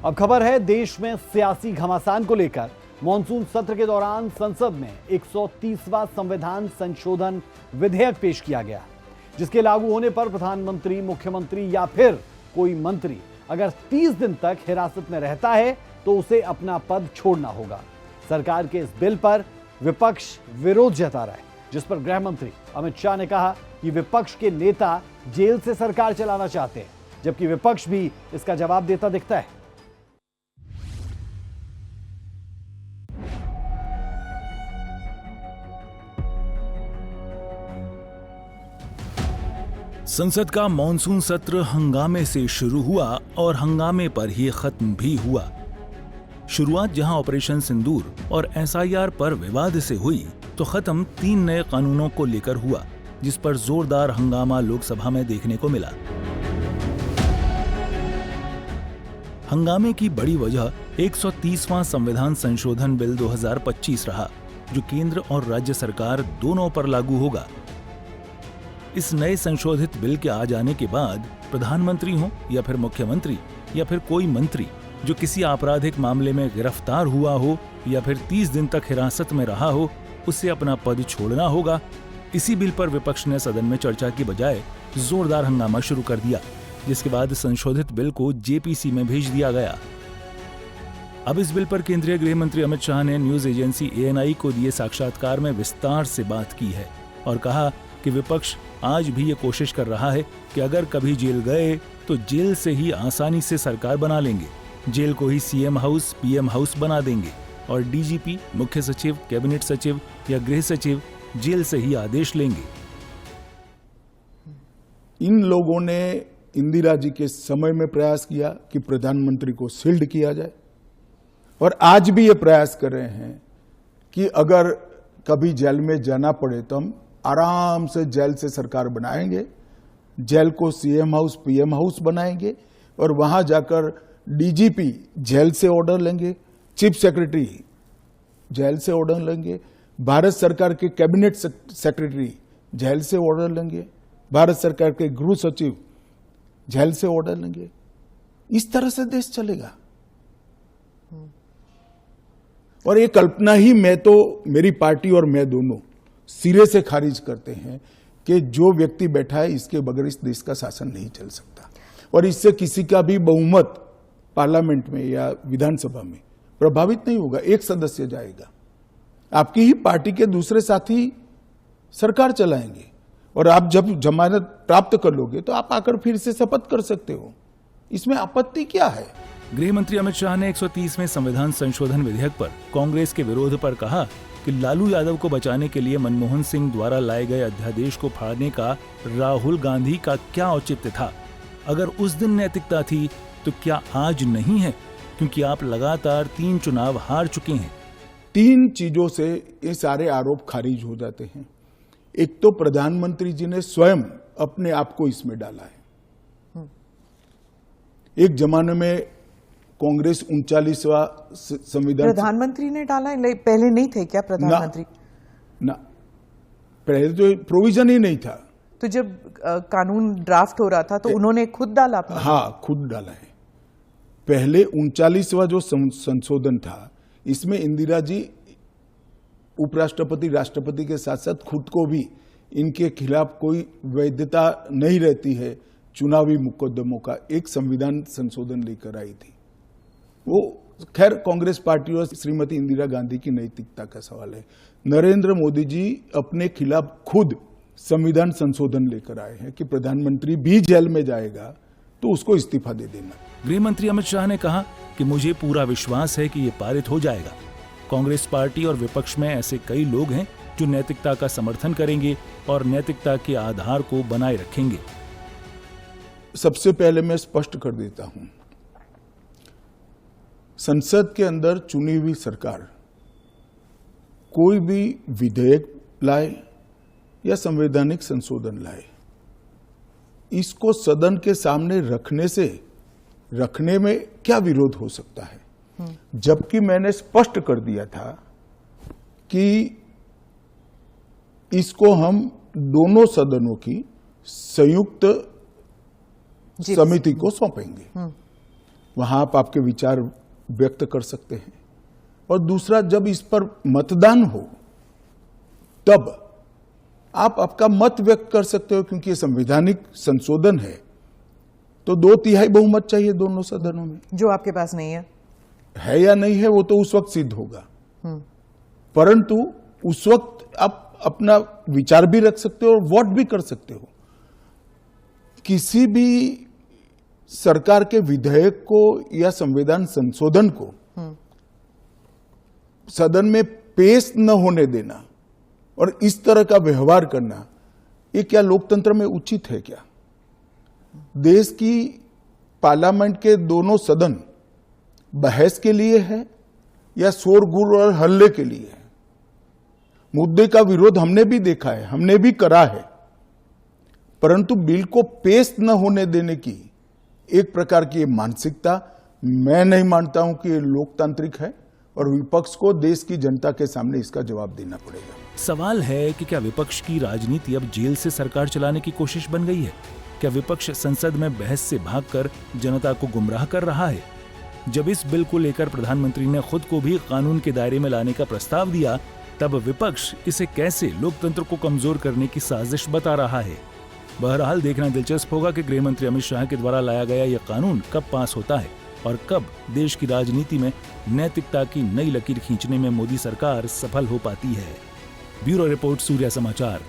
अब खबर है देश में सियासी घमासान को लेकर। मॉनसून सत्र के दौरान संसद में 130वां संविधान संशोधन विधेयक पेश किया गया, जिसके लागू होने पर प्रधानमंत्री, मुख्यमंत्री या फिर कोई मंत्री अगर 30 दिन तक हिरासत में रहता है तो उसे अपना पद छोड़ना होगा। सरकार के इस बिल पर विपक्ष विरोध जता रहा है, जिस पर गृह मंत्री अमित शाह ने कहा कि विपक्ष के नेता जेल से सरकार चलाना चाहते हैं, जबकि विपक्ष भी इसका जवाब देता दिखता है। संसद का मॉनसून सत्र हंगामे से शुरू हुआ और हंगामे पर ही खत्म भी हुआ। शुरुआत जहां ऑपरेशन सिंदूर और एसआईआर पर विवाद से हुई, तो खत्म 3 नए कानूनों को लेकर हुआ, जिस पर जोरदार हंगामा लोकसभा में देखने को मिला। हंगामे की बड़ी वजह 130वां संविधान संशोधन बिल 2025 रहा, जो केंद्र और राज्य सरकार दोनों पर लागू होगा। इस नए संशोधित बिल के आ जाने के बाद प्रधानमंत्री हो या फिर मुख्यमंत्री या फिर कोई मंत्री जो किसी आपराधिक मामले में गिरफ्तार हुआ हो या फिर 30 दिन तक हिरासत में रहा हो, उसे अपना पद छोड़ना होगा। इसी बिल पर विपक्ष ने सदन में चर्चा की बजाय जोरदार हंगामा शुरू कर दिया, जिसके बाद संशोधित बिल को जेपीसी में भेज दिया गया। अब इस बिल पर केंद्रीय गृह मंत्री अमित शाह ने न्यूज एजेंसी एएनआई को दिए साक्षात्कार में विस्तार से बात की है और कहा कि विपक्ष आज भी ये कोशिश कर रहा है कि अगर कभी जेल गए तो जेल से ही आसानी से सरकार बना लेंगे, जेल को ही सीएम हाउस, पीएम हाउस बना देंगे और डीजीपी, मुख्य सचिव, कैबिनेट सचिव या गृह सचिव जेल से ही आदेश लेंगे। इन लोगों ने इंदिरा जी के समय में प्रयास किया कि प्रधानमंत्री को शील्ड किया जाए और आज भी ये प्रयास कर रहे हैं कि अगर कभी जेल में जाना पड़े तो हम आराम से जेल से सरकार बनाएंगे, जेल को सीएम हाउस, पीएम हाउस बनाएंगे और वहां जाकर डीजीपी जेल से ऑर्डर लेंगे, चीफ सेक्रेटरी जेल से ऑर्डर लेंगे, भारत सरकार के कैबिनेट सेक्रेटरी जेल से ऑर्डर लेंगे, भारत सरकार के गृह सचिव जेल से ऑर्डर लेंगे। इस तरह से देश चलेगा। और ये कल्पना ही मेरी पार्टी और मैं दोनों सिरे से खारिज करते हैं कि जो व्यक्ति बैठा है इसके बगैर इस देश का शासन नहीं चल सकता और इससे किसी का भी बहुमत पार्लियामेंट में या विधानसभा में प्रभावित नहीं होगा। एक सदस्य जाएगा, आपकी ही पार्टी के दूसरे साथी सरकार चलाएंगे और आप जब जमानत प्राप्त कर लोगे तो आप आकर फिर से शपथ कर सकते हो। इसमें आपत्ति क्या है? गृह मंत्री अमित शाह ने 130वें संविधान संशोधन विधेयक पर कांग्रेस के विरोध पर कहा कि लालू यादव को बचाने के लिए मनमोहन सिंह द्वारा लाए गए अध्यादेश को फाड़ने का राहुल गांधी का क्या औचित्य था? अगर उस दिन नैतिकता थी तो क्या आज नहीं है? क्योंकि आप लगातार 3 चुनाव हार चुके हैं। 3 चीजों से ये सारे आरोप खारिज हो जाते हैं। एक तो प्रधानमंत्री जी ने स्वयं अपने आप को इसमें डाला है। एक जमाने में कांग्रेस 39वां संविधान प्रधानमंत्री ने डाला, पहले नहीं थे क्या प्रधानमंत्री? ना, पहले तो प्रोविजन ही नहीं था। तो जब कानून ड्राफ्ट हो रहा था तो उन्होंने खुद डाला अपना? हाँ, खुद डाला है। पहले 39वां जो संशोधन था, इसमें इंदिरा जी उपराष्ट्रपति, राष्ट्रपति के साथ साथ खुद को भी इनके खिलाफ कोई वैधता नहीं रहती है चुनावी मुकदमों का एक संविधान संशोधन लेकर आई थी। वो खैर कांग्रेस पार्टी और श्रीमती इंदिरा गांधी की नैतिकता का सवाल है। नरेंद्र मोदी जी अपने खिलाफ खुद संविधान संशोधन लेकर आए हैं कि प्रधानमंत्री भी जेल में जाएगा तो उसको इस्तीफा दे देना। गृह मंत्री अमित शाह ने कहा कि मुझे पूरा विश्वास है कि ये पारित हो जाएगा। कांग्रेस पार्टी और विपक्ष में ऐसे कई लोग हैं जो नैतिकता का समर्थन करेंगे और नैतिकता के आधार को बनाए रखेंगे। सबसे पहले मैं स्पष्ट कर देता हूं, संसद के अंदर चुनी हुई सरकार कोई भी विधेयक लाए या संवैधानिक संशोधन लाए, इसको सदन के सामने रखने में क्या विरोध हो सकता है? जबकि मैंने स्पष्ट कर दिया था कि इसको हम दोनों सदनों की संयुक्त समिति को सौंपेंगे। वहां आप आपके विचार व्यक्त कर सकते हैं। और दूसरा, जब इस पर मतदान हो तब आप आपका मत व्यक्त कर सकते हो, क्योंकि ये संवैधानिक संशोधन है तो 2/3 बहुमत चाहिए दोनों सदनों में। जो आपके पास नहीं है या नहीं है वो तो उस वक्त सिद्ध होगा, परंतु उस वक्त आप अपना विचार भी रख सकते हो और वोट भी कर सकते हो। किसी भी सरकार के विधेयक को या संविधान संशोधन को सदन में पेश न होने देना और इस तरह का व्यवहार करना, ये क्या लोकतंत्र में उचित है क्या? देश की पार्लियामेंट के दोनों सदन बहस के लिए है या शोरगुल और हल्ले के लिए है? मुद्दे का विरोध हमने भी देखा है, हमने भी करा है, परंतु बिल को पेश न होने देने की एक प्रकार की मानसिकता मैं नहीं मानता हूं कि ये लोकतांत्रिक है और विपक्ष को देश की जनता के सामने इसका जवाब देना पड़ेगा। सवाल है कि क्या विपक्ष की राजनीति अब जेल से सरकार चलाने की कोशिश बन गई है? क्या विपक्ष संसद में बहस से भागकर जनता को गुमराह कर रहा है? जब इस बिल को लेकर प्रधानमंत्री ने खुद को भी कानून के दायरे में लाने का प्रस्ताव दिया, तब विपक्ष इसे कैसे लोकतंत्र को कमजोर करने की साजिश बता रहा है। बहरहाल देखना दिलचस्प होगा कि गृह मंत्री अमित शाह के द्वारा लाया गया यह कानून कब पास होता है और कब देश की राजनीति में नैतिकता की नई लकीर खींचने में मोदी सरकार सफल हो पाती है। ब्यूरो रिपोर्ट, सूर्या समाचार।